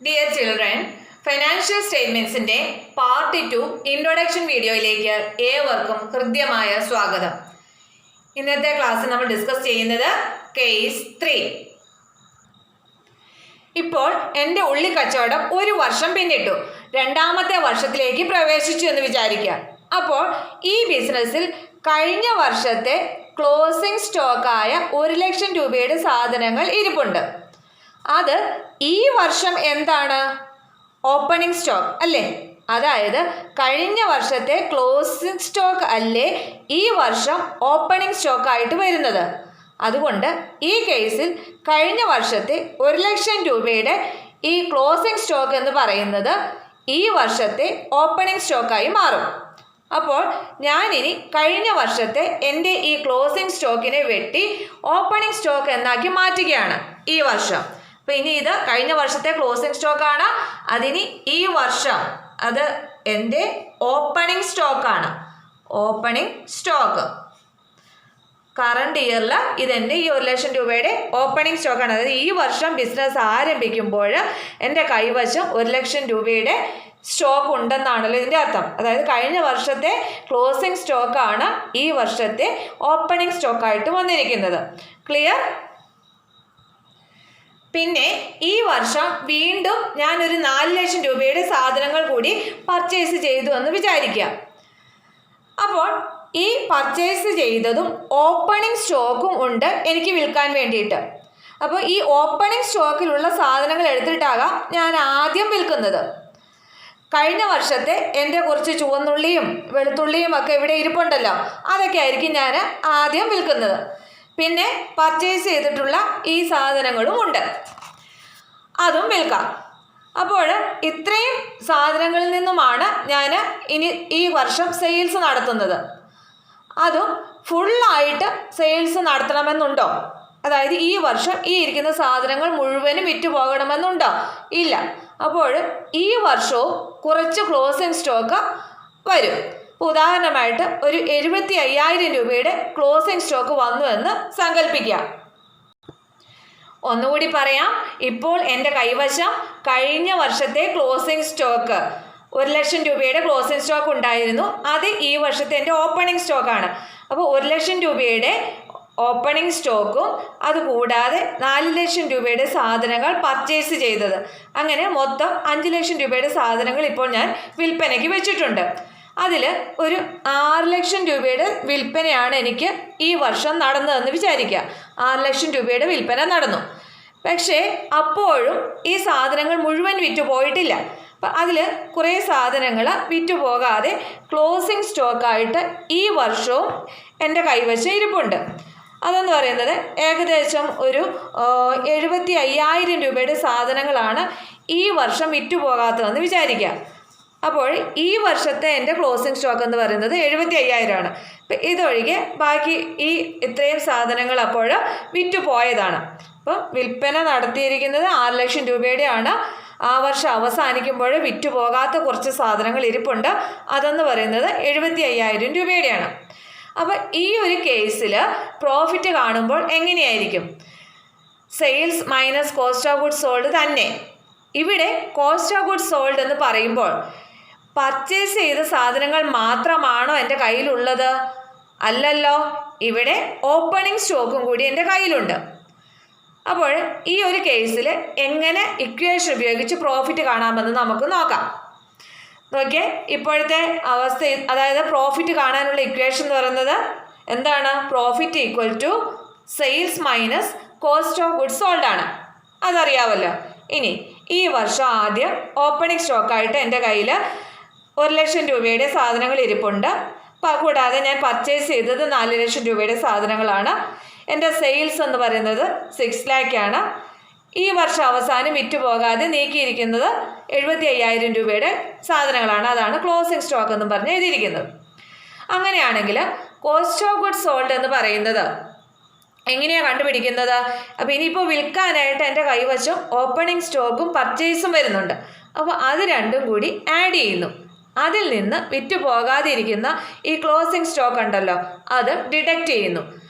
Dear children, financial സ്റ്റേറ്റ്മെന്റ്സിന്റെ part 2 introduction വീഡിയോയിലേക്ക് ഏവർക്കും ഹൃദ്യമായ സ്വാഗതം. ഇന്നത്തെ ക്ലാസ്സിൽ നമ്മൾ ഡിസ്കസ് ചെയ്യുന്നത് കേസ് 3. ഇപ്പോൾ എൻ്റെ ഉള്ളി കച്ചവടം ഒരു വർഷം പിന്നിട്ടു, രണ്ടാമത്തെ വർഷത്തിലേക്ക് പ്രവേശിച്ചു എന്ന് വിചാരിക്കുക. അപ്പോൾ ഈ ബിസിനസ്സിൽ കഴിഞ്ഞ വർഷത്തെ ക്ലോസിംഗ് സ്റ്റോക്കായ 1,00,000 രൂപയുടെ സാധനങ്ങൾ ഇരിപ്പുണ്ട്. അത് ഈ വർഷം എന്താണ്? ഓപ്പണിംഗ് സ്റ്റോക്ക് അല്ലേ? അതായത് കഴിഞ്ഞ വർഷത്തെ ക്ലോസിംഗ് സ്റ്റോക്ക് അല്ലേ ഈ വർഷം ഓപ്പണിംഗ് സ്റ്റോക്കായിട്ട് വരുന്നത്. അതുകൊണ്ട് ഈ കേസിൽ കഴിഞ്ഞ വർഷത്തെ 1,00,000 രൂപയുടെ ഈ ക്ലോസിംഗ് സ്റ്റോക്ക് എന്ന് പറയുന്നത് ഈ വർഷത്തെ ഓപ്പണിംഗ് സ്റ്റോക്കായി മാറും. അപ്പോൾ ഞാനിനി കഴിഞ്ഞ വർഷത്തെ എൻ്റെ ഈ ക്ലോസിംഗ് സ്റ്റോക്കിനെ വെട്ടി ഓപ്പണിംഗ് സ്റ്റോക്ക് എന്നാക്കി മാറ്റുകയാണ് ഈ വർഷം. അപ്പോൾ ഇനി ഇത് കഴിഞ്ഞ വർഷത്തെ ക്ലോസിംഗ് സ്റ്റോക്കാണ്, അതിനി ഈ വർഷം അത് എൻ്റെ ഓപ്പണിംഗ് സ്റ്റോക്കാണ്. ഓപ്പണിംഗ് സ്റ്റോക്ക് കറണ്ട് ഇയറിൽ ഇതെൻ്റെ ഈ 1,00,000 രൂപയുടെ ഓപ്പണിംഗ് സ്റ്റോക്കാണ്. അതായത് ഈ വർഷം ബിസിനസ് ആരംഭിക്കുമ്പോൾ എൻ്റെ കൈവശം 1,00,000 രൂപയുടെ സ്റ്റോക്ക് ഉണ്ടെന്നാണല്ലോ ഇതിൻ്റെ അർത്ഥം. അതായത് കഴിഞ്ഞ വർഷത്തെ ക്ലോസിംഗ് സ്റ്റോക്കാണ് ഈ വർഷത്തെ ഓപ്പണിംഗ് സ്റ്റോക്കായിട്ട് വന്നിരിക്കുന്നത്. ക്ലിയർ? പിന്നെ ഈ വർഷം വീണ്ടും ഞാനൊരു 4,00,000 രൂപയുടെ സാധനങ്ങൾ കൂടി പർച്ചേസ് ചെയ്തു എന്ന് വിചാരിക്കുക. അപ്പോൾ ഈ പർച്ചേസ് ചെയ്തതും ഓപ്പണിംഗ് സ്റ്റോക്കും ഉണ്ട് എനിക്ക് വിൽക്കാൻ വേണ്ടിയിട്ട്. അപ്പോൾ ഈ ഓപ്പണിംഗ് സ്റ്റോക്കിലുള്ള സാധനങ്ങൾ എടുത്തിട്ടാകാം ഞാൻ ആദ്യം വിൽക്കുന്നത്. കഴിഞ്ഞ വർഷത്തെ എൻ്റെ കുറച്ച് ചുവന്നുള്ളിയും വെളുത്തുള്ളിയും ഒക്കെ ഇവിടെ ഇരിപ്പുണ്ടല്ലോ, അതൊക്കെ ആയിരിക്കും ഞാൻ ആദ്യം വിൽക്കുന്നത്. പിന്നെ പർച്ചേസ് ചെയ്തിട്ടുള്ള ഈ സാധനങ്ങളും ഉണ്ട്, അതും വിൽക്കാം. അപ്പോൾ ഇത്രയും സാധനങ്ങളിൽ നിന്നുമാണ് ഞാൻ ഇനി ഈ വർഷം സെയിൽസ് നടത്തുന്നത്. അതും ഫുള്ളായിട്ട് സെയിൽസ് നടത്തണമെന്നുണ്ടോ? അതായത് ഈ വർഷം ഈ ഇരിക്കുന്ന സാധനങ്ങൾ മുഴുവനും വിറ്റ് പോകണമെന്നുണ്ടോ? ഇല്ല. അപ്പോൾ ഈ വർഷവും കുറച്ച് ക്ലോസിംഗ് സ്റ്റോക്ക് വരും. ഉദാഹരണമായിട്ട് ഒരു 75,000 രൂപയുടെ ക്ലോസിംഗ് സ്റ്റോക്ക് വന്നു എന്ന് സങ്കല്പിക്കുക. ഒന്നുകൂടി പറയാം, ഇപ്പോൾ എൻ്റെ കൈവശം കഴിഞ്ഞ വർഷത്തെ ക്ലോസിംഗ് സ്റ്റോക്ക് 1,00,000 രൂപയുടെ ക്ലോസിംഗ് സ്റ്റോക്ക് ഉണ്ടായിരുന്നു. അത് ഈ വർഷത്തെ എൻ്റെ ഓപ്പണിംഗ് സ്റ്റോക്കാണ്. അപ്പോൾ 1,00,000 രൂപയുടെ ഓപ്പണിംഗ് സ്റ്റോക്കും അതുകൂടാതെ 4,00,000 രൂപയുടെ സാധനങ്ങൾ പർച്ചേസ് ചെയ്തത്, അങ്ങനെ മൊത്തം 5,00,000 രൂപയുടെ സാധനങ്ങൾ ഇപ്പോൾ ഞാൻ വിൽപ്പനയ്ക്ക് വെച്ചിട്ടുണ്ട്. അതിൽ ഒരു 6,00,000 രൂപയുടെ വിൽപ്പനയാണ് എനിക്ക് ഈ വർഷം നടന്നതെന്ന് വിചാരിക്കുക. 6,00,000 രൂപയുടെ വിൽപ്പന നടന്നു. പക്ഷേ അപ്പോഴും ഈ സാധനങ്ങൾ മുഴുവൻ വിറ്റ് പോയിട്ടില്ല. അപ്പം അതിൽ കുറേ സാധനങ്ങൾ വിറ്റ് പോകാതെ ക്ലോസിംഗ് സ്റ്റോക്കായിട്ട് ഈ വർഷവും എൻ്റെ കൈവശം ഇരിപ്പുണ്ട്. അതെന്ന് പറയുന്നത് ഏകദേശം ഒരു 75,000 രൂപയുടെ സാധനങ്ങളാണ് ഈ വർഷം വിറ്റ് പോകാത്തതെന്ന് വിചാരിക്കുക. അപ്പോൾ ഈ വർഷത്തെ എൻ്റെ ക്ലോസിംഗ് സ്റ്റോക്ക് എന്ന് പറയുന്നത് 75,000 ആണ്. അപ്പം ഇതൊഴികെ ബാക്കി ഈ ഇത്രയും സാധനങ്ങൾ അപ്പോൾ വിറ്റ് പോയതാണ്. അപ്പം വിൽപ്പന നടത്തിയിരിക്കുന്നത് 6,00,000 രൂപയുടെയാണ്. ആ വർഷം അവസാനിക്കുമ്പോൾ വിറ്റ് പോകാത്ത കുറച്ച് സാധനങ്ങൾ ഇരിപ്പുണ്ട്, അതെന്ന് പറയുന്നത് 75,000 രൂപയുടെയാണ്. അപ്പോൾ ഈ ഒരു കേസിൽ പ്രോഫിറ്റ് കാണുമ്പോൾ എങ്ങനെയായിരിക്കും? Sales minus cost of goods sold തന്നെ. ഇവിടെ കോസ്റ്റ് ഓഫ് ഗുഡ്സ് സോൾഡ് എന്ന് പറയുമ്പോൾ പർച്ചേസ് ചെയ്ത സാധനങ്ങൾ മാത്രമാണോ എൻ്റെ കയ്യിലുള്ളത്? അല്ലല്ലോ, ഇവിടെ ഓപ്പണിംഗ് സ്റ്റോക്കും കൂടി എൻ്റെ കയ്യിലുണ്ട്. അപ്പോൾ ഈ ഒരു കേസിൽ എങ്ങനെ ഇക്വേഷൻ ഉപയോഗിച്ച് പ്രോഫിറ്റ് കാണാമെന്ന് നമുക്ക് നോക്കാം. നോക്കിയേ, ഇപ്പോഴത്തെ അവസ്ഥ, അതായത് പ്രോഫിറ്റ് കാണാനുള്ള ഇക്വേഷൻ എന്ന് പറയുന്നത് എന്താണ്? Profit equal to sales minus cost of goods sold ആണ്. അതറിയാമല്ലോ. ഇനി ഈ വർഷം ആദ്യം ഓപ്പണിംഗ് സ്റ്റോക്കായിട്ട് എൻ്റെ കയ്യിൽ 1,00,000 രൂപയുടെ സാധനങ്ങൾ ഇരിപ്പുണ്ട്. കൂടാതെ ഞാൻ പർച്ചേസ് ചെയ്തത് 4,00,000 രൂപയുടെ സാധനങ്ങളാണ്. എൻ്റെ സെയിൽസ് എന്ന് പറയുന്നത് 6 lakh ആണ്. ഈ വർഷം അവസാനം വിറ്റ് പോകാതെ നീക്കിയിരിക്കുന്നത് 75,000 രൂപയുടെ സാധനങ്ങളാണ്. അതാണ് ക്ലോസിംഗ് സ്റ്റോക്ക് എന്ന് പറഞ്ഞ് എഴുതിയിരിക്കുന്നത്. അങ്ങനെയാണെങ്കിൽ കോസ്റ്റ് ഓഫ് ഗുഡ്സ് സോൾഡ് എന്ന് പറയുന്നത് എങ്ങനെയാണ് കണ്ടുപിടിക്കുന്നത്? അപ്പോൾ ഇനിയിപ്പോൾ വിൽക്കാനായിട്ട് എൻ്റെ കൈവശം ഓപ്പണിംഗ് സ്റ്റോക്കും പർച്ചേസും വരുന്നുണ്ട്. അപ്പോൾ അത് രണ്ടും കൂടി ആഡ് ചെയ്യുന്നു. അതിൽ നിന്ന് വിറ്റ് പോകാതെ ഇരിക്കുന്ന ഈ ക്ലോസിംഗ് സ്റ്റോക്ക് ഉണ്ടല്ലോ, അത് ഡിഡക്റ്റ് ചെയ്യുന്നു.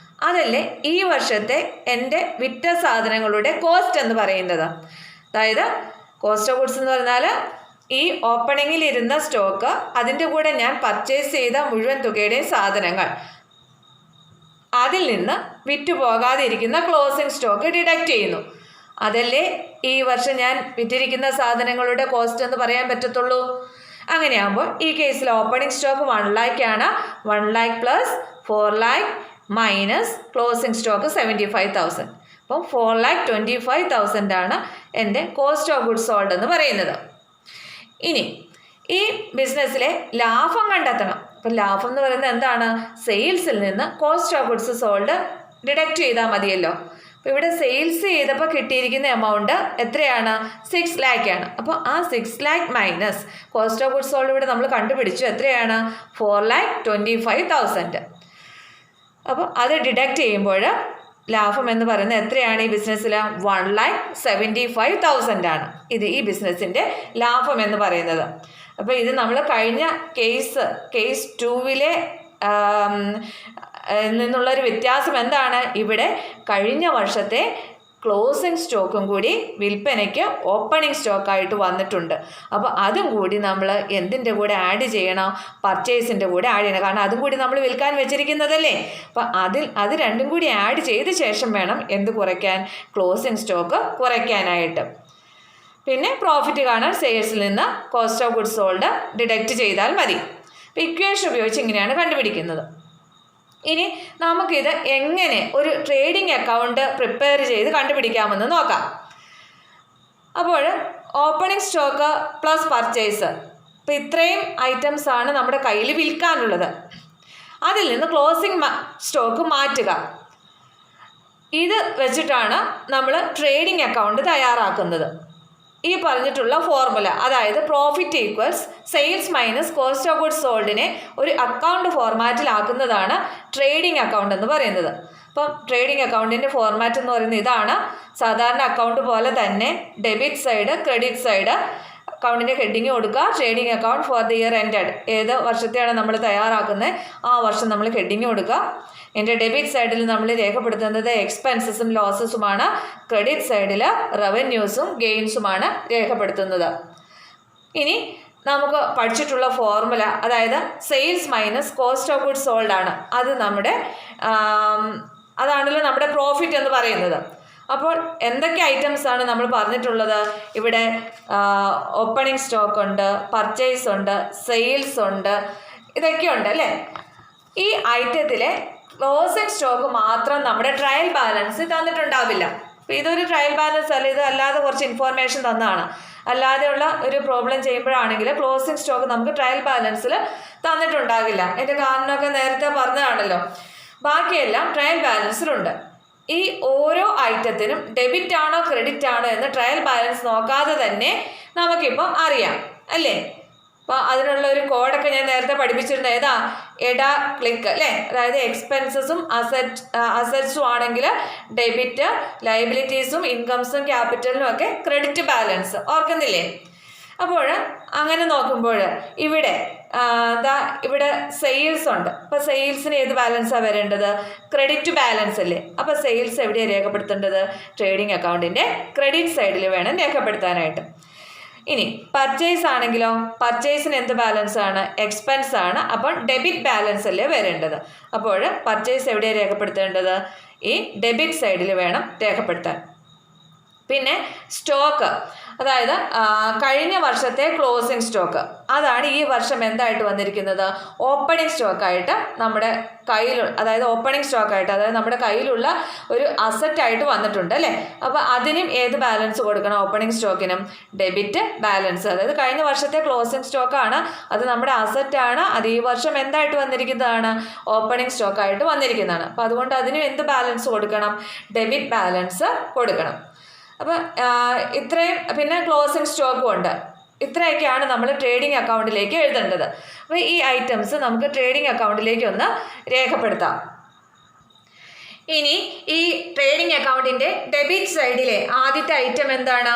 അതല്ലേ ഈ വർഷത്തെ എൻ്റെ വിറ്റ സാധനങ്ങളുടെ കോസ്റ്റ് എന്ന് പറയുന്നത്. അതായത് കോസ്റ്റ് ഓഫ് ഗുഡ്സ് എന്ന് പറഞ്ഞാൽ ഈ ഓപ്പണിങ്ങിൽ ഇരുന്ന സ്റ്റോക്ക്, അതിൻ്റെ കൂടെ ഞാൻ പർച്ചേസ് ചെയ്ത മുഴുവൻ തുകയുടെയും സാധനങ്ങൾ, അതിൽ നിന്ന് വിറ്റുപോകാതെ ഇരിക്കുന്ന ക്ലോസിംഗ് സ്റ്റോക്ക് ഡിഡക്റ്റ് ചെയ്യുന്നു. അതല്ലേ ഈ വർഷം ഞാൻ വിറ്റിരിക്കുന്ന സാധനങ്ങളുടെ കോസ്റ്റ് എന്ന് പറയാൻ പറ്റത്തുള്ളൂ. അങ്ങനെയാകുമ്പോൾ ഈ കേസിൽ ഓപ്പണിംഗ് സ്റ്റോക്ക് 1 lakh ആണ്. 1 lakh plus 4 lakh minus closing stock 75,000. അപ്പം 4,25,000 ആണ് എൻ്റെ കോസ്റ്റ് ഓഫ് ഗുഡ്സ് സോൾഡ് എന്ന് പറയുന്നത്. ഇനി ഈ ബിസിനസ്സിലെ ലാഭം കണ്ടെത്തണം. അപ്പം ലാഭം എന്ന് പറയുന്നത് എന്താണ്? സെയിൽസിൽ നിന്ന് cost of goods sold deduct ചെയ്താൽ മതിയല്ലോ. അപ്പോൾ ഇവിടെ സെയിൽസ് ചെയ്തപ്പോൾ കിട്ടിയിരിക്കുന്ന എമൗണ്ട് എത്രയാണ്? 6 lakh ആണ്. അപ്പോൾ ആ 6 lakh minus cost of goods sold ഇവിടെ നമ്മൾ കണ്ടുപിടിച്ചു. എത്രയാണ്? 4,25,000. അപ്പോൾ അത് ഡിഡക്റ്റ് ചെയ്യുമ്പോൾ ലാഭം എന്ന് പറയുന്നത് എത്രയാണ് ഈ ബിസിനസ്സിൽ? 1,75,000 ആണ്. ഇത് ഈ ബിസിനസ്സിൻ്റെ ലാഭം എന്ന് പറയുന്നത്. അപ്പോൾ ഇത് നമ്മൾ കഴിഞ്ഞ കേസ് 2-ലെ നിന്നുള്ളൊരു വ്യത്യാസം എന്താണ്? ഇവിടെ കഴിഞ്ഞ വർഷത്തെ ക്ലോസിംഗ് സ്റ്റോക്കും കൂടി വിൽപ്പനയ്ക്ക് ഓപ്പണിംഗ് സ്റ്റോക്കായിട്ട് വന്നിട്ടുണ്ട്. അപ്പോൾ അതും കൂടി നമ്മൾ എന്തിൻ്റെ കൂടെ ആഡ് ചെയ്യണം? പർച്ചേസിൻ്റെ കൂടെ ആഡ് ചെയ്യണം. കാരണം അതും കൂടി നമ്മൾ വിൽക്കാൻ വെച്ചിരിക്കുന്നതല്ലേ. അപ്പോൾ അത് രണ്ടും കൂടി ആഡ് ചെയ്ത ശേഷം വേണം എന്ത് കുറയ്ക്കാൻ? ക്ലോസിംഗ് സ്റ്റോക്ക് കുറയ്ക്കാനായിട്ട്. പിന്നെ പ്രോഫിറ്റ് കാണാൻ സെയിൽസിൽ നിന്ന് cost of goods sold deduct ചെയ്താൽ മതി. അപ്പോൾ ഇക്വേഷൻ ഉപയോഗിച്ച് ഇങ്ങനെയാണ് കണ്ടുപിടിക്കുന്നത്. ഇനി നമുക്കിത് എങ്ങനെ ഒരു ട്രേഡിംഗ് അക്കൗണ്ട് പ്രിപ്പയർ ചെയ്ത് കണ്ടുപിടിക്കാമെന്ന് നോക്കാം. അപ്പോൾ ഓപ്പണിംഗ് സ്റ്റോക്ക് പ്ലസ് പർച്ചേസ്, അപ്പോൾ ഇത്രയും ഐറ്റംസ് ആണ് നമ്മുടെ കയ്യിൽ വിൽക്കാനുള്ളത്. അതിൽ നിന്ന് ക്ലോസിംഗ് സ്റ്റോക്ക് മാറ്റുക. ഇത് വെച്ചിട്ടാണ് നമ്മൾ ട്രേഡിംഗ് അക്കൗണ്ട് തയ്യാറാക്കുന്നത്. ഈ പറഞ്ഞിട്ടുള്ള ഫോർമുല, അതായത് profit equals sales minus cost of goods സോൾഡിനെ ഒരു അക്കൗണ്ട് ഫോർമാറ്റിലാക്കുന്നതാണ് ട്രേഡിംഗ് അക്കൗണ്ട് എന്ന് പറയുന്നത്. അപ്പം ട്രേഡിംഗ് അക്കൗണ്ടിൻ്റെ ഫോർമാറ്റ് എന്ന് പറയുന്നത് ഇതാണ്. സാധാരണ അക്കൗണ്ട് പോലെ തന്നെ ഡെബിറ്റ് സൈഡ്, ക്രെഡിറ്റ് സൈഡ്, അക്കൗണ്ടിൻ്റെ ഹെഡിങ് കൊടുക്കുക. Trading account for the year ended, ഏത് വർഷത്തെയാണ് നമ്മൾ തയ്യാറാക്കുന്നത് ആ വർഷം നമ്മൾ ഹെഡിങ് കൊടുക്കുക. എൻ്റെ ഡെബിറ്റ് സൈഡിൽ നമ്മൾ രേഖപ്പെടുത്തുന്നത് എക്സ്പെൻസസും ലോസസുമാണ്. ക്രെഡിറ്റ് സൈഡിൽ റവന്യൂസും ഗെയിൻസുമാണ് രേഖപ്പെടുത്തുന്നത്. ഇനി നമുക്ക് പഠിച്ചിട്ടുള്ള ഫോർമുല, അതായത് sales minus cost of goods sold ആണ്. അത് അതാണല്ലോ നമ്മുടെ പ്രോഫിറ്റ് എന്ന് പറയുന്നത്. അപ്പോൾ എന്തൊക്കെ ഐറ്റംസ് ആണ് നമ്മൾ പറഞ്ഞിട്ടുള്ളത്? ഇവിടെ ഓപ്പണിംഗ് സ്റ്റോക്ക് ഉണ്ട്, പർച്ചേസ് ഉണ്ട്, സെയിൽസ് ഉണ്ട്, ഇതൊക്കെ ഉണ്ട് അല്ലേ. ഈ ഐറ്റത്തിലെ ക്ലോസിംഗ് സ്റ്റോക്ക് മാത്രം നമ്മുടെ ട്രയൽ ബാലൻസ് തന്നിട്ടുണ്ടാവില്ല. അപ്പോൾ ഇതൊരു ട്രയൽ ബാലൻസ് അല്ല, ഇത് അല്ലാതെ കുറച്ച് ഇൻഫോർമേഷൻ തന്നതാണ്. അല്ലാതെയുള്ള ഒരു പ്രോബ്ലം ചെയ്യുമ്പോഴാണെങ്കിൽ ക്ലോസിംഗ് സ്റ്റോക്ക് നമുക്ക് ട്രയൽ ബാലൻസിൽ തന്നിട്ടുണ്ടാകില്ല. എൻ്റെ കാരണമൊക്കെ നേരത്തെ പറഞ്ഞതാണല്ലോ. ബാക്കിയെല്ലാം ട്രയൽ ബാലൻസിലുണ്ട്. ഈ ഓരോ ഐറ്റത്തിനും ഡെബിറ്റ് ആണോ ക്രെഡിറ്റ് ആണോ എന്ന് ട്രയൽ ബാലൻസ് നോക്കാതെ തന്നെ നമുക്കിപ്പം അറിയാം അല്ലേ. അപ്പോൾ അതിനുള്ള ഒരു കോഡൊക്കെ ഞാൻ നേരത്തെ പഠിപ്പിച്ചിരുന്നത് ഏതാ? എഡ ക്ലിക്ക് അല്ലേ. അതായത് എക്സ്പെൻസസും അസറ്റ്സും ആണെങ്കിൽ ഡെബിറ്റ്, ലയബിലിറ്റീസും ഇൻകംസും ക്യാപിറ്റലിനും ഒക്കെ ക്രെഡിറ്റ് ബാലൻസ്, ഓർക്കുന്നില്ലേ? അപ്പോൾ അങ്ങനെ നോക്കുമ്പോൾ ഇവിടെ സെയിൽസ് ഉണ്ട്. അപ്പോൾ സെയിൽസിന് ഏത് ബാലൻസാണ് വരേണ്ടത്? ക്രെഡിറ്റ് ബാലൻസ് അല്ലേ. അപ്പോൾ സെയിൽസ് എവിടെയാണ് രേഖപ്പെടുത്തേണ്ടത്? ട്രേഡിംഗ് അക്കൗണ്ടിൻ്റെ ക്രെഡിറ്റ് സൈഡിൽ വേണം രേഖപ്പെടുത്താനായിട്ട്. ഇനി പർച്ചേസ് ആണെങ്കിലോ, പർച്ചേസിന് എന്ത് ബാലൻസ് ആണ്? എക്സ്പെൻസ് ആണ്. അപ്പോൾ ഡെബിറ്റ് ബാലൻസ് അല്ലേ വരേണ്ടത്. അപ്പോൾ പർച്ചേസ് എവിടെയാണ് രേഖപ്പെടുത്തേണ്ടത്? ഈ ഡെബിറ്റ് സൈഡിൽ വേണം രേഖപ്പെടുത്താൻ. പിന്നെ സ്റ്റോക്ക്, അതായത് കഴിഞ്ഞ വർഷത്തെ ക്ലോസിംഗ് സ്റ്റോക്ക്, അതാണ് ഈ വർഷം എന്തായിട്ട് വന്നിരിക്കുന്നത്? ഓപ്പണിംഗ് സ്റ്റോക്കായിട്ട് നമ്മുടെ കയ്യിൽ, അതായത് ഓപ്പണിംഗ് സ്റ്റോക്കായിട്ട്, അതായത് നമ്മുടെ കയ്യിലുള്ള ഒരു അസറ്റായിട്ട് വന്നിട്ടുണ്ട് അല്ലേ. അപ്പോൾ അതിനും ഏത് ബാലൻസ് കൊടുക്കണം? ഓപ്പണിംഗ് സ്റ്റോക്കിനും ഡെബിറ്റ് ബാലൻസ്. അതായത് കഴിഞ്ഞ വർഷത്തെ ക്ലോസിംഗ് സ്റ്റോക്കാണ്, അത് നമ്മുടെ അസറ്റാണ്. അത് ഈ വർഷം എന്തായിട്ട് വന്നിരിക്കുന്നതാണ്? ഓപ്പണിംഗ് സ്റ്റോക്കായിട്ട് വന്നിരിക്കുന്നതാണ്. അപ്പോൾ അതുകൊണ്ട് അതിനും എന്ത് ബാലൻസ് കൊടുക്കണം? ഡെബിറ്റ് ബാലൻസ് കൊടുക്കണം. അപ്പോൾ ഇത്രയും, പിന്നെ ക്ലോസിംഗ് സ്റ്റോക്കും ഉണ്ട്. ഇത്രയൊക്കെയാണ് നമ്മൾ ട്രേഡിംഗ് അക്കൗണ്ടിലേക്ക് എഴുതേണ്ടത്. അപ്പോൾ ഈ ഐറ്റംസ് നമുക്ക് ട്രേഡിംഗ് അക്കൗണ്ടിലേക്ക് ഒന്ന് രേഖപ്പെടുത്താം. ഇനി ഈ ട്രേഡിംഗ് അക്കൗണ്ടിൻ്റെ ഡെബിറ്റ് സൈഡിലെ ആദ്യത്തെ ഐറ്റം എന്താണ്?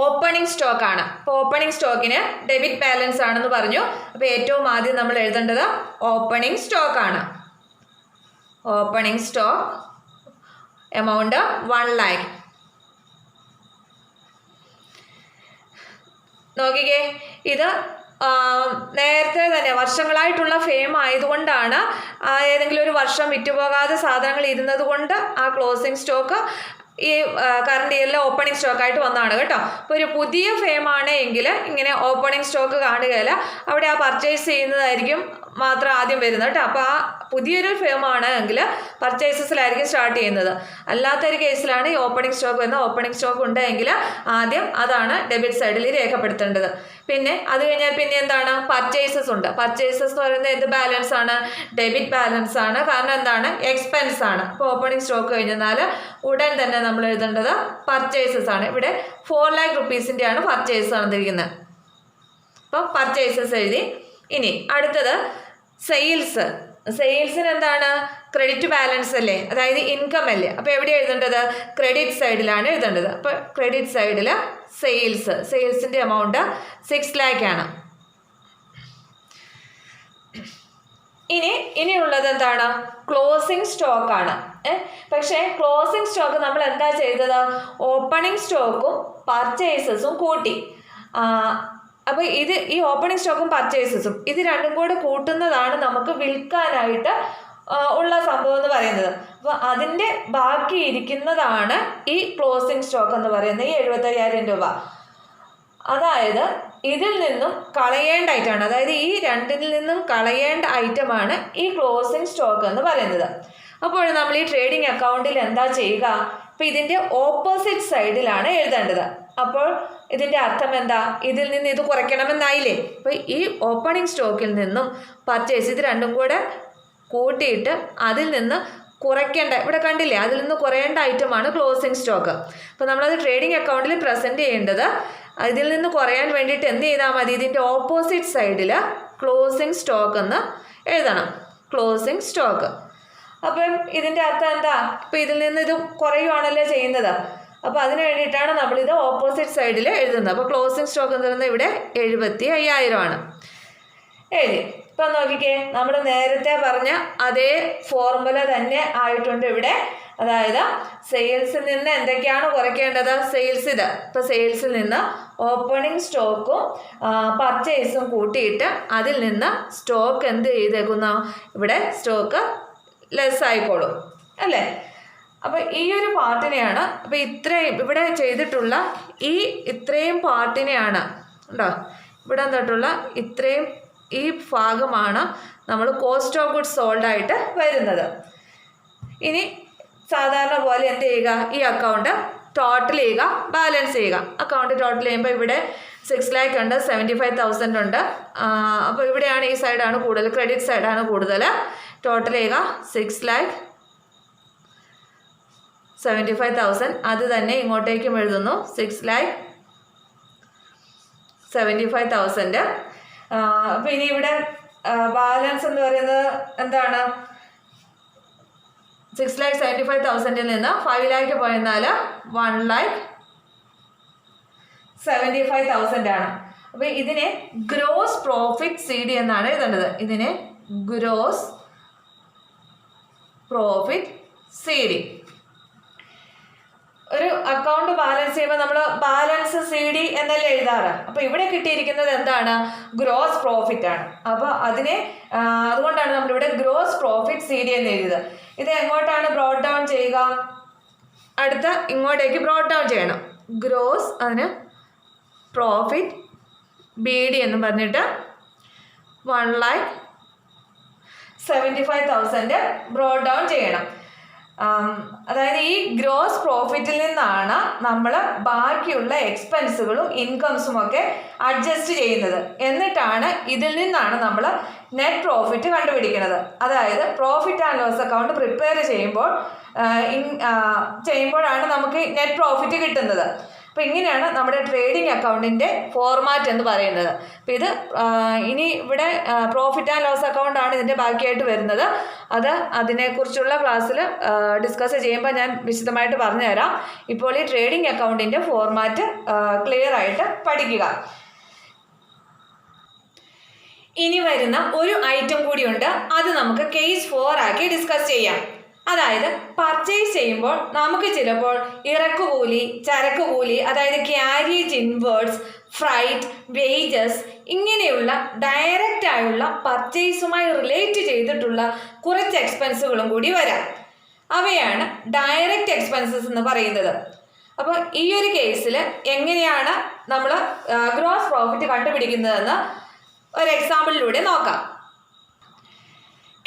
ഓപ്പണിംഗ് സ്റ്റോക്കാണ്. അപ്പോൾ ഓപ്പണിംഗ് സ്റ്റോക്കിന് ഡെബിറ്റ് ബാലൻസ് ആണെന്ന് പറഞ്ഞു. അപ്പോൾ ഏറ്റവും ആദ്യം നമ്മൾ എഴുതേണ്ടത് ഓപ്പണിംഗ് സ്റ്റോക്കാണ്. Opening stock amount 1 lakh. നോക്കിക്കേ, ഇത് നേരത്തെ തന്നെ വർഷങ്ങളായിട്ടുള്ള ഫെയിം ആയതുകൊണ്ടാണ് ഏതെങ്കിലും ഒരു വർഷം വിറ്റുപോകാതെ സാധനങ്ങൾ ഇരുന്നത് കൊണ്ട് ആ ക്ലോസിംഗ് സ്റ്റോക്ക് ഈ കറണ്ട് ഇയറിലെ ഓപ്പണിംഗ് സ്റ്റോക്കായിട്ട് വന്നതാണ് കേട്ടോ. അപ്പോൾ ഒരു പുതിയ ഫെയിമാണ് എങ്കിൽ ഇങ്ങനെ ഓപ്പണിംഗ് സ്റ്റോക്ക് കാണുകയില്ല, അവിടെ ആ പർച്ചേസ് ചെയ്യുന്നതായിരിക്കും മാത്രം ആദ്യം വരുന്നത് കേട്ടോ. അപ്പോൾ ആ പുതിയൊരു ഫേമാണ് എങ്കിൽ പർച്ചേസസിലായിരിക്കും സ്റ്റാർട്ട് ചെയ്യുന്നത്. അല്ലാത്തൊരു കേസിലാണ് ഈ ഓപ്പണിംഗ് സ്റ്റോക്ക് വരുന്നത്. ഓപ്പണിംഗ് സ്റ്റോക്ക് ഉണ്ടെങ്കിൽ ആദ്യം അതാണ് ഡെബിറ്റ് സൈഡിൽ രേഖപ്പെടുത്തേണ്ടത്. പിന്നെ അത് കഴിഞ്ഞാൽ പിന്നെ എന്താണ്, പർച്ചേസസ് ഉണ്ട്. പർച്ചേസസ് എന്ന് പറയുന്നത് എന്ത് ബാലൻസ് ആണ്? ഡെബിറ്റ് ബാലൻസ് ആണ്. കാരണം എന്താണ്, എക്സ്പെൻസ് ആണ്. അപ്പോൾ ഓപ്പണിംഗ് സ്റ്റോക്ക് കഴിഞ്ഞാൽ ഉടൻ തന്നെ നമ്മൾ എഴുതേണ്ടത് പർച്ചേസസ് ആണ്. ഇവിടെ 4 lakh rupees-ൻ്റെയാണ് പർച്ചേസ് തന്നിരിക്കുന്നത്. അപ്പോൾ പർച്ചേസസ് എഴുതി. ഇനി അടുത്തത് സെയിൽസ്. സെയിൽസിന് എന്താണ്, ക്രെഡിറ്റ് ബാലൻസ് അല്ലേ, അതായത് ഇൻകം അല്ലേ. അപ്പോൾ എവിടെ എഴുതേണ്ടത്? ക്രെഡിറ്റ് സൈഡിലാണ് എഴുതേണ്ടത്. അപ്പോൾ ക്രെഡിറ്റ് സൈഡിൽ സെയിൽസിൻ്റെ എമൗണ്ട് 6 lakh ആണ്. ഇനിയുള്ളത് എന്താണ്, ക്ലോസിംഗ് സ്റ്റോക്കാണ്. പക്ഷേ ക്ലോസിംഗ് സ്റ്റോക്ക് നമ്മൾ എന്താ ചെയ്തത്, ഓപ്പണിംഗ് സ്റ്റോക്കും പർച്ചേസസും കൂട്ടി. അപ്പോൾ ഈ ഓപ്പണിംഗ് സ്റ്റോക്കും പർച്ചേസസും ഇത് രണ്ടും കൂടെ കൂട്ടുന്നതാണ് നമുക്ക് വിൽക്കാനായിട്ട് ഉള്ള സംഭവം എന്ന് പറയുന്നത്. അപ്പോൾ അതിൻ്റെ ബാക്കി ഇരിക്കുന്നതാണ് ഈ ക്ലോസിംഗ് സ്റ്റോക്ക് എന്ന് പറയുന്നത്, ഈ 75,000 രൂപ. അതായത് ഇതിൽ നിന്നും കളയേണ്ട ഐറ്റമാണ്, അതായത് ഈ രണ്ടിൽ നിന്നും കളയേണ്ട ഐറ്റമാണ് ഈ ക്ലോസിംഗ് സ്റ്റോക്ക് എന്ന് പറയുന്നത്. അപ്പോൾ നമ്മൾ ഈ ട്രേഡിംഗ് അക്കൗണ്ടിൽ എന്താ ചെയ്യുക, അപ്പോൾ ഇതിൻ്റെ ഓപ്പോസിറ്റ് സൈഡിലാണ് എഴുതേണ്ടത്. അപ്പോൾ ഇതിൻ്റെ അർത്ഥം എന്താ, ഇതിൽ നിന്ന് ഇത് കുറയ്ക്കണമെന്നായില്ലേ. അപ്പോൾ ഈ ഓപ്പണിംഗ് സ്റ്റോക്കിൽ നിന്നും പർച്ചേസ് ഇത് രണ്ടും കൂടെ കൂട്ടിയിട്ട് അതിൽ നിന്ന് കുറയ്ക്കേണ്ട, ഇവിടെ കണ്ടില്ലേ, അതിൽ നിന്ന് കുറയേണ്ട ഐറ്റമാണ് ക്ലോസിംഗ് സ്റ്റോക്ക്. അപ്പോൾ നമ്മളത് ട്രേഡിംഗ് അക്കൗണ്ടിൽ പ്രസൻറ്റ് ചെയ്യേണ്ടത് ഇതിൽ നിന്ന് കുറയാൻ വേണ്ടിയിട്ട് എന്ത് ചെയ്താൽ മതി, ഇതിൻ്റെ ഓപ്പോസിറ്റ് സൈഡിൽ ക്ലോസിംഗ് സ്റ്റോക്ക് എന്ന് എഴുതണം. Closing stock. അപ്പം ഇതിൻ്റെ അർത്ഥം എന്താ, ഇപ്പം ഇതിൽ നിന്ന് ഇത് കുറയുവാണല്ലോ ചെയ്യുന്നത്. അപ്പോൾ അതിന് വേണ്ടിയിട്ടാണ് നമ്മളിത് ഓപ്പോസിറ്റ് സൈഡിൽ എഴുതുന്നത്. അപ്പോൾ ക്ലോസിംഗ് സ്റ്റോക്ക് എന്ന് പറയുന്നത് ഇവിടെ 75,000 ആണ്. എഴുതി. ഇപ്പം നോക്കിക്കേ, നമ്മൾ നേരത്തെ പറഞ്ഞ അതേ ഫോർമുല തന്നെ ആയിട്ടുണ്ട് ഇവിടെ. അതായത് സെയിൽസിൽ നിന്ന് എന്തൊക്കെയാണ് കുറയ്ക്കേണ്ടത്, ഇപ്പോൾ സെയിൽസിൽ നിന്ന് ഓപ്പണിംഗ് സ്റ്റോക്കും പർച്ചേസും കൂട്ടിയിട്ട് അതിൽ നിന്ന് സ്റ്റോക്ക് എന്ത് ചെയ്തേക്കുന്ന, ഇവിടെ സ്റ്റോക്ക് ലെസ് ആയിക്കോളും അല്ലേ. അപ്പോൾ ഈ ഒരു പാർട്ടിനെയാണ്, അപ്പോൾ ഇത്രയും ഇവിടെ ചെയ്തിട്ടുള്ള ഇത്രയും പാർട്ടിനെയാണ് ഉണ്ടോ, ഇവിടെ തൊട്ടുള്ള ഇത്രയും ഈ ഭാഗമാണ് നമ്മൾ കോസ്റ്റ് ഓഫ് ഗുഡ്സ് സോൾഡ് ആയിട്ട് വരുന്നത്. ഇനി സാധാരണ പോലെ എന്ത് ചെയ്യുക, ഈ അക്കൗണ്ട് ടോട്ടൽ ചെയ്യുക, ബാലൻസ് ചെയ്യുക. അക്കൗണ്ട് ടോട്ടൽ ചെയ്യുമ്പോൾ ഇവിടെ 6 lakh ഉണ്ട്, 75,000 ഉണ്ട്. അപ്പോൾ ഇവിടെയാണ് ഈ സൈഡാണ് കൂടുതൽ, ക്രെഡിറ്റ് സൈഡാണ് കൂടുതൽ. ടോട്ടൽ ചെയ്യുക 6,75,000. അത് തന്നെ ഇങ്ങോട്ടേക്കും എഴുതുന്നു, 6,75,000. അപ്പോൾ ഇനി ഇവിടെ ബാലൻസ് എന്ന് പറയുന്നത് എന്താണ്, 6,75,000-ൽ നിന്ന് 5 lakh പോയെന്നാൽ 1,75,000 ആണ്. അപ്പോൾ ഇതിനെ ഗ്രോസ് പ്രോഫിറ്റ് CD എന്നാണ് എഴുതേണ്ടത്. ഇതിനെ ഗ്രോസ് പ്രോഫിറ്റ് CD. ഒരു അക്കൗണ്ട് ബാലൻസ് ചെയ്യുമ്പോൾ നമ്മൾ ബാലൻസ് CD എന്നല്ലേ എഴുതാറ്. അപ്പോൾ ഇവിടെ കിട്ടിയിരിക്കുന്നത് എന്താണ്, ഗ്രോസ് പ്രോഫിറ്റ് ആണ്. അപ്പോൾ അതുകൊണ്ടാണ് നമ്മളിവിടെ ഗ്രോസ് പ്രോഫിറ്റ് CD എന്ന് എഴുതിയത്. ഇത് എങ്ങോട്ടാണ് ബ്രോട്ട് ഡൗൺ ചെയ്യുക, അടുത്ത ഇങ്ങോട്ടേക്ക് ബ്രോട്ട് ഡൗൺ ചെയ്യണം. ഗ്രോസ്, അതിന് പ്രോഫിറ്റ് BD എന്ന് പറഞ്ഞിട്ട് 1,75,000 ബ്രോട്ട് ഡൗൺ ചെയ്യണം. അതായത് ഈ ഗ്രോസ് പ്രോഫിറ്റിൽ നിന്നാണ് നമ്മൾ ബാക്കിയുള്ള എക്സ്പെൻസുകളും ഇൻകംസും ഒക്കെ അഡ്ജസ്റ്റ് ചെയ്യുന്നത്. എന്നിട്ടാണ് ഇതിൽ നിന്നാണ് നമ്മൾ നെറ്റ് പ്രോഫിറ്റ് കണ്ടുപിടിക്കുന്നത്. അതായത് profit and loss account prepare ചെയ്യുമ്പോഴാണ് നമുക്ക് നെറ്റ് പ്രോഫിറ്റ് കിട്ടുന്നത്. അപ്പോൾ ഇങ്ങനെയാണ് നമ്മുടെ ട്രേഡിംഗ് അക്കൗണ്ടിൻ്റെ ഫോർമാറ്റ് എന്ന് പറയുന്നത്. അപ്പോൾ ഇത് ഇനി ഇവിടെ പ്രോഫിറ്റ് ആൻഡ് ലോസ് അക്കൗണ്ടാണ് ഇതിൻ്റെ ബാക്കിയായിട്ട് വരുന്നത്. അതിനെക്കുറിച്ചുള്ള ക്ലാസ്സിൽ ഡിസ്കസ് ചെയ്യുമ്പോൾ ഞാൻ വിശദമായിട്ട് പറഞ്ഞുതരാം. ഇപ്പോൾ ഈ ട്രേഡിംഗ് അക്കൗണ്ടിൻ്റെ ഫോർമാറ്റ് ക്ലിയർ ആയിട്ട് പഠിക്കുക. ഇനി വരുന്ന ഒരു ഐറ്റം കൂടിയുണ്ട്, അത് നമുക്ക് കേസ് 4 ആക്കി ഡിസ്കസ് ചെയ്യാം. അതായത് പർച്ചേസ് ചെയ്യുമ്പോൾ നമുക്ക് ചിലപ്പോൾ ഇറക്കുകൂലി, ചരക്കുകൂലി, അതായത് ക്യാരിയേജ് ഇൻവേർഡ്സ്, ഫ്രൈറ്റ്, വേജസ് ഇങ്ങനെയുള്ള ഡയറക്റ്റ് ആയുള്ള പർച്ചേസുമായി റിലേറ്റ് ചെയ്തിട്ടുള്ള കുറച്ച് എക്സ്പെൻസുകളും കൂടി വരാം. അവയാണ് ഡയറക്റ്റ് എക്സ്പെൻസസ് എന്ന് പറയുന്നത്. അപ്പോൾ ഈ ഒരു കേസിൽ എങ്ങനെയാണ് നമ്മൾ ഗ്രോസ് പ്രോഫിറ്റ് കണ്ടുപിടിക്കുന്നതെന്ന് ഒരു എക്സാമ്പിളിലൂടെ നോക്കാം.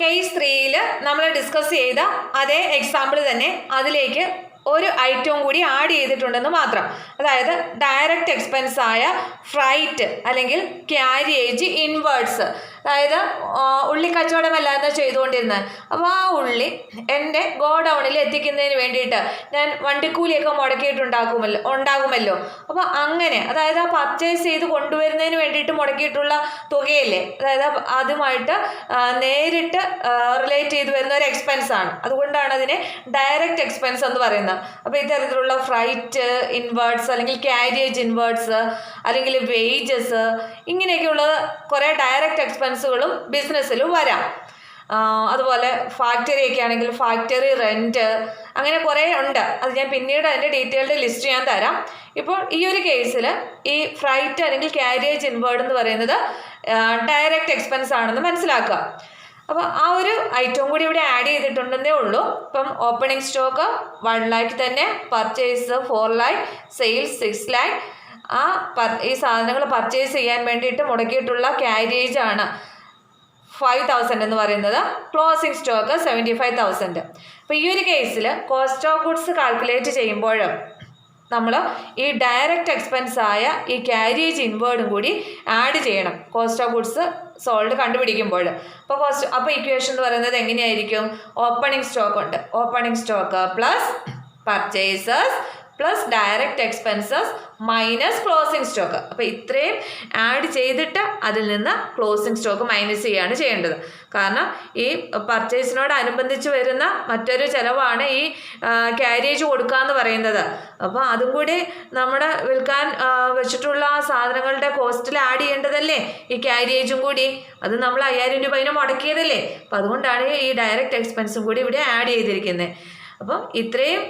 കേസ് 3 നമ്മൾ ഡിസ്കസ് ചെയ്ത അതേ എക്സാമ്പിൾ തന്നെ അതിലേക്ക് ഒരു ഐറ്റവും കൂടി ആഡ് ചെയ്തിട്ടുണ്ടെന്ന് മാത്രം. അതായത് ഡയറക്റ്റ് എക്സ്പെൻസ് ആയ ഫ്രൈറ്റ് അല്ലെങ്കിൽ ക്യാരിയേജ് ഇൻവേർട്സ്. അതായത് ഉള്ളി കച്ചവടമല്ലാതെ ചെയ്തുകൊണ്ടിരുന്നത്. അപ്പോൾ ആ ഉള്ളി എൻ്റെ ഗോഡൗണിൽ എത്തിക്കുന്നതിന് വേണ്ടിയിട്ട് ഞാൻ വണ്ടിക്കൂലിയൊക്കെ ഉണ്ടാകുമല്ലോ. അപ്പോൾ അങ്ങനെ അതായത് ആ പർച്ചേസ് ചെയ്ത് കൊണ്ടുവരുന്നതിന് വേണ്ടിയിട്ട് മുടക്കിയിട്ടുള്ള തുകയില്ലേ, അതായത് അതുമായിട്ട് നേരിട്ട് റിലേറ്റ് ചെയ്ത് വരുന്ന ഒരു എക്സ്പെൻസാണ്. അതുകൊണ്ടാണ് അതിനെ ഡയറക്റ്റ് എക്സ്പെൻസ് എന്ന് പറയുന്നത്. അപ്പോൾ ഇത്തരത്തിലുള്ള ഫ്രൈറ്റ് ഇൻവേർട്സ് അല്ലെങ്കിൽ ക്യാരിയേജ് ഇൻവേർട്സ് അല്ലെങ്കിൽ വേജസ് ഇങ്ങനെയൊക്കെയുള്ള കുറേ ഡയറക്റ്റ് എക്സ്പെൻസുകളും ബിസിനസ്സിലും വരാം. അതുപോലെ ഫാക്ടറിയൊക്കെ ആണെങ്കിൽ ഫാക്ടറി റെൻറ്റ് അങ്ങനെ കുറേ ഉണ്ട്. അത് ഞാൻ പിന്നീട് അതിൻ്റെ ഡീറ്റെയിൽഡ് ലിസ്റ്റ് ഞാൻ തരാം. ഇപ്പോൾ ഈ ഒരു കേസിൽ ഈ ഫ്രൈറ്റ് അല്ലെങ്കിൽ ക്യാരിയേജ് ഇൻവേർഡ് എന്ന് പറയുന്നത് ഡയറക്റ്റ് എക്സ്പെൻസ് ആണെന്ന് മനസ്സിലാക്കുക. അപ്പോൾ ആ ഒരു ഐറ്റവും കൂടി ഇവിടെ ആഡ് ചെയ്തിട്ടുണ്ടെന്നേ ഉള്ളൂ. ഇപ്പം ഓപ്പണിംഗ് സ്റ്റോക്ക് 1 lakh തന്നെ, പർച്ചേസ് 4 lakh, സെയിൽസ് 6 lakh. ഈ സാധനങ്ങൾ പർച്ചേസ് ചെയ്യാൻ വേണ്ടിയിട്ട് മുടക്കിയിട്ടുള്ള ക്യാരിയേജ് ആണ് 5,000 എന്ന് പറയുന്നത്. Closing stock 75,000. അപ്പോൾ ഈ ഒരു കേസിൽ കോസ്റ്റ് ഓഫ് ഗുഡ്സ് കാൽക്കുലേറ്റ് ചെയ്യുമ്പോൾ നമ്മൾ ഈ ഡയറക്റ്റ് എക്സ്പെൻസ് ആയ ഈ ക്യാരിയേജ് ഇൻവേർഡും കൂടി ആഡ് ചെയ്യണം കോസ്റ്റ് ഓഫ് ഗുഡ്സ് സോൾഡ് കണ്ടുപിടിക്കുമ്പോൾ. അപ്പോൾ ഇക്വേഷൻ എന്ന് പറയുന്നത് എങ്ങനെയായിരിക്കും? ഓപ്പണിംഗ് സ്റ്റോക്ക് ഉണ്ട്, opening stock plus purchases plus direct expenses minus closing stock. അപ്പോൾ ഇത്രയും ആഡ് ചെയ്തിട്ട് അതിൽ നിന്ന് ക്ലോസിംഗ് സ്റ്റോക്ക് മൈനസ് ചെയ്യുകയാണ് ചെയ്യേണ്ടത്. കാരണം ഈ പർച്ചേസിനോടനുബന്ധിച്ച് വരുന്ന മറ്റൊരു ചിലവാണ് ഈ ക്യാരിയേജ് കൊടുക്കുക എന്ന് പറയുന്നത്. അപ്പോൾ അതും കൂടി നമ്മുടെ വിൽക്കാൻ വെച്ചിട്ടുള്ള സാധനങ്ങളുടെ കോസ്റ്റിൽ ആഡ് ചെയ്യേണ്ടതല്ലേ ഈ ക്യാരിയേജും കൂടി. അത് നമ്മൾ 5,000 രൂപ മുടക്കിയതല്ലേ. അപ്പോൾ അതുകൊണ്ടാണ് ഈ ഡയറക്റ്റ് എക്സ്പെൻസും കൂടി ഇവിടെ ആഡ് ചെയ്തിരിക്കുന്നത്. അപ്പം ഇത്രയും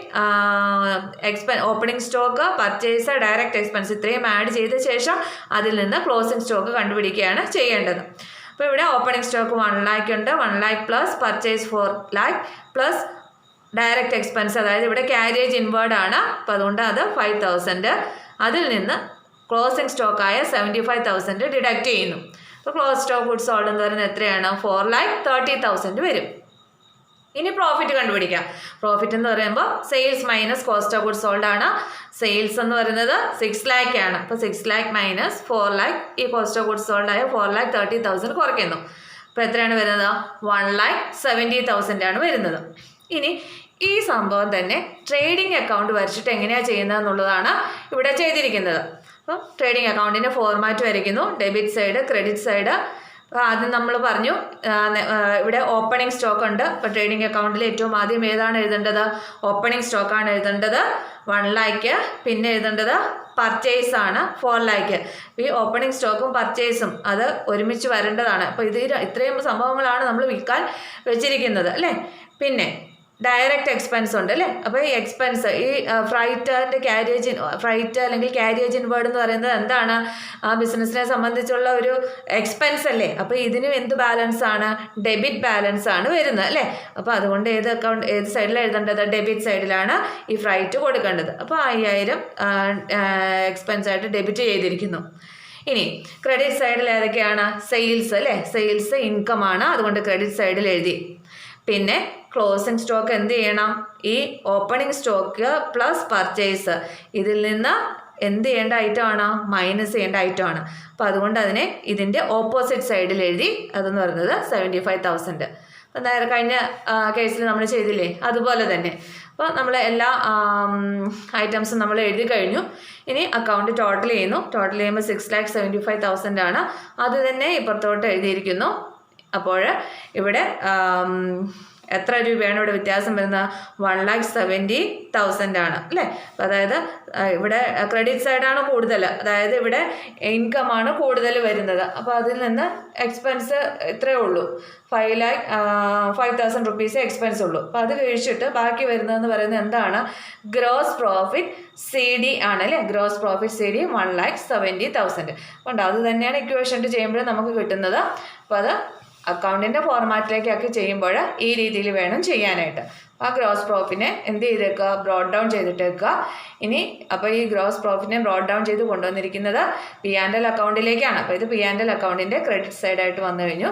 opening stock, purchase, direct expense ഇത്രയും ആഡ് ചെയ്ത ശേഷം അതിൽ നിന്ന് ക്ലോസിംഗ് സ്റ്റോക്ക് കണ്ടുപിടിക്കുകയാണ് ചെയ്യേണ്ടത്. അപ്പോൾ ഇവിടെ ഓപ്പണിംഗ് സ്റ്റോക്ക് 1 lakh ഉണ്ട്. 1 lakh plus purchase 4 lakh plus direct expense, അതായത് ഇവിടെ ക്യാരിയേജ് ഇൻവേർഡ് ആണ്. അപ്പോൾ അതുകൊണ്ട് അത് 5,000. അതിൽ നിന്ന് ക്ലോസിംഗ് സ്റ്റോക്കായ 75,000 ഡിഡക്റ്റ് ചെയ്യുന്നു. അപ്പോൾ ക്ലോസ് സ്റ്റോക്ക് ഗുഡ്സ് സോൾഡ് എന്ന് പറയുന്നത് എത്രയാണ്? 4,30,000 വരും. ഇനി പ്രോഫിറ്റ് കണ്ടുപിടിക്കാം. പ്രോഫിറ്റ് എന്ന് പറയുമ്പോൾ sales minus cost of goods sold ആണ്. സെയിൽസ് എന്ന് പറയുന്നത് 6 lakh ആണ്. അപ്പോൾ 6 lakh മൈനസ് 4 lakh ഈ കോസ്റ്റ് ഓഫ് ഗുഡ്സ് സോൾഡ് ആയ 4,30,000 കുറയ്ക്കുന്നു. അപ്പോൾ എത്രയാണ് വരുന്നത്? 1,70,000 ആണ് വരുന്നത്. ഇനി ഈ സംഭവം തന്നെ ട്രേഡിംഗ് അക്കൗണ്ട് വരച്ചിട്ട് എങ്ങനെയാണ് ചെയ്യുന്നത് എന്നുള്ളതാണ് ഇവിടെ ചെയ്തിരിക്കുന്നത്. അപ്പം ട്രേഡിംഗ് അക്കൗണ്ടിൻ്റെ ഫോർമാറ്റ് വരയ്ക്കുന്നു. Debit side, credit side. ആദ്യം നമ്മൾ പറഞ്ഞു ഇവിടെ ഓപ്പണിംഗ് സ്റ്റോക്ക് ഉണ്ട്. അപ്പോൾ ട്രേഡിംഗ് അക്കൗണ്ടിൽ ഏറ്റവും ആദ്യം ഏതാണ് എഴുതേണ്ടത്? ഓപ്പണിംഗ് സ്റ്റോക്കാണ് എഴുതേണ്ടത് 1 lakh. പിന്നെ എഴുതേണ്ടത് പർച്ചേസ് ആണ് 4 lakh. ഈ ഓപ്പണിംഗ് സ്റ്റോക്കും പർച്ചേസും അത് ഒരുമിച്ച് വരേണ്ടതാണ്. അപ്പോൾ ഇത്രയും സംഭവങ്ങളാണ് നമ്മൾ വിൽക്കാൻ വെച്ചിരിക്കുന്നത് അല്ലേ. പിന്നെ ഡയറക്റ്റ് എക്സ്പെൻസ് ഉണ്ട് അല്ലേ. അപ്പോൾ ഈ എക്സ്പെൻസ് ഈ ഫ്രൈറ്റ് അല്ലെങ്കിൽ ക്യാരിയേജ് ഇൻവേർഡ് എന്ന് പറയുന്നത് എന്താണ്? ആ ബിസിനസ്സിനെ സംബന്ധിച്ചുള്ള ഒരു എക്സ്പെൻസ് അല്ലേ. അപ്പോൾ ഇതിനും എന്ത് ബാലൻസ് ആണ്? ഡെബിറ്റ് ബാലൻസ് ആണ് വരുന്നത് അല്ലേ. അപ്പോൾ അതുകൊണ്ട് ഏത് സൈഡിലാണ് എഴുതേണ്ടത്? ഡെബിറ്റ് സൈഡിലാണ് ഈ ഫ്രൈറ്റ് കൊടുക്കേണ്ടത്. അപ്പോൾ 5,000 എക്സ്പെൻസ് ആയിട്ട് ഡെബിറ്റ് ചെയ്തിരിക്കുന്നു. ഇനി ക്രെഡിറ്റ് സൈഡിൽ ഏതൊക്കെയാണ്? സെയിൽസ് അല്ലേ. സെയിൽസ് ഇൻകം ആണ്, അതുകൊണ്ട് ക്രെഡിറ്റ് സൈഡിൽ എഴുതി. പിന്നെ ക്ലോസിംഗ് സ്റ്റോക്ക് എന്ത് ചെയ്യണം? ഈ ഓപ്പണിംഗ് സ്റ്റോക്ക് പ്ലസ് പർച്ചേസ് ഇതിൽ നിന്ന് എന്ത് ചെയ്യേണ്ട ഐറ്റമാണ്? മൈനസ് ചെയ്യേണ്ട ഐറ്റമാണ്. അപ്പോൾ അതുകൊണ്ട് അതിനെ ഇതിൻ്റെ ഓപ്പോസിറ്റ് സൈഡിൽ എഴുതി. അതെന്ന് പറയുന്നത് 75,000. അപ്പം നേരെ കഴിഞ്ഞ കേസിൽ നമ്മൾ ചെയ്തില്ലേ, അതുപോലെ തന്നെ. അപ്പോൾ നമ്മൾ എല്ലാ ഐറ്റംസും നമ്മൾ എഴുതി കഴിഞ്ഞു. ഇനി അക്കൗണ്ട് ടോട്ടൽ ചെയ്യുന്നു. ടോട്ടൽ ചെയ്യുമ്പോൾ 6,75,000 ആണ്. അത് തന്നെ ഇപ്പുറത്തോട്ട് എഴുതിയിരിക്കുന്നു. അപ്പോൾ ഇവിടെ എത്ര രൂപയാണ് ഇവിടെ വ്യത്യാസം വരുന്നത്? 1,70,000 ആണ് അല്ലേ? അപ്പം അതായത് ഇവിടെ ക്രെഡിറ്റ് സൈഡാണ് കൂടുതൽ, അതായത് ഇവിടെ ഇൻകമാണ് കൂടുതൽ വരുന്നത്. അപ്പോൾ അതിൽ നിന്ന് എക്സ്പെൻസ് ഇത്രയേ ഉള്ളൂ, 5,000 റുപ്പീസ് എക്സ്പെൻസ് ഉള്ളൂ. അപ്പോൾ അത് കഴിച്ചിട്ട് ബാക്കി വരുന്നതെന്ന് പറയുന്നത് എന്താണ്? ഗ്രോസ് പ്രോഫിറ്റ് CD ആണ് അല്ലേ? ഗ്രോസ് പ്രോഫിറ്റ് CD 1,70,000 ഉണ്ട്. അത് തന്നെയാണ് ഇക്വേഷൻ ചെയ്യുമ്പോൾ നമുക്ക് കിട്ടുന്നത്. അപ്പോൾ അത് അക്കൗണ്ടിൻ്റെ ഫോർമാറ്റിലേക്കൊക്കെ ചെയ്യുമ്പോൾ ഈ രീതിയിൽ വേണം ചെയ്യാനായിട്ട്. ആ ഗ്രോസ് പ്രോഫിറ്റിനെ എന്ത് ചെയ്തേക്കുക? ബ്രോഡ് ഡൗൺ ചെയ്തിട്ടേക്കുക. ഇനി അപ്പോൾ ഈ ഗ്രോസ് പ്രോഫിറ്റിനെ ബ്രോഡ് ഡൗൺ ചെയ്ത് കൊണ്ടുവന്നിരിക്കുന്നത് P&L അക്കൗണ്ടിലേക്കാണ്. അപ്പോൾ ഇത് P&L അക്കൗണ്ടിൻ്റെ ക്രെഡിറ്റ് സൈഡായിട്ട് വന്നു കഴിഞ്ഞു.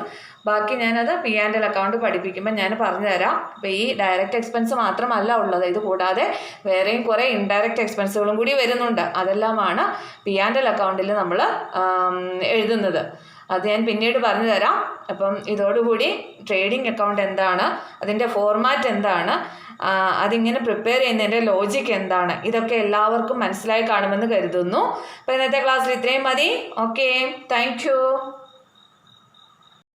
ബാക്കി ഞാനത് P&L അക്കൗണ്ട് പഠിപ്പിക്കുമ്പോൾ ഞാൻ പറഞ്ഞു തരാം. അപ്പോൾ ഈ ഡയറക്റ്റ് എക്സ്പെൻസ് മാത്രമല്ല ഉള്ളത്, ഇത് കൂടാതെ വേറെയും കുറേ ഇൻഡയറക്റ്റ് എക്സ്പെൻസുകളും കൂടി വരുന്നുണ്ട്. അതെല്ലാമാണ് P&L അക്കൗണ്ടിൽ നമ്മൾ എഴുതുന്നത്. അത് ഞാൻ പിന്നീട് പറഞ്ഞു തരാം. അപ്പം ഇതോടുകൂടി ട്രേഡിംഗ് അക്കൗണ്ട് എന്താണ്, അതിൻ്റെ ഫോർമാറ്റ് എന്താണ്, അതിങ്ങനെ പ്രിപ്പയർ ചെയ്യുന്നതിൻ്റെ ലോജിക്ക് എന്താണ്, ഇതൊക്കെ എല്ലാവർക്കും മനസ്സിലായി കാണുമെന്ന് കരുതുന്നു. അപ്പോൾ ഇന്നത്തെ ക്ലാസ്സിൽ ഇത്രയും മതി. Okay, thank you.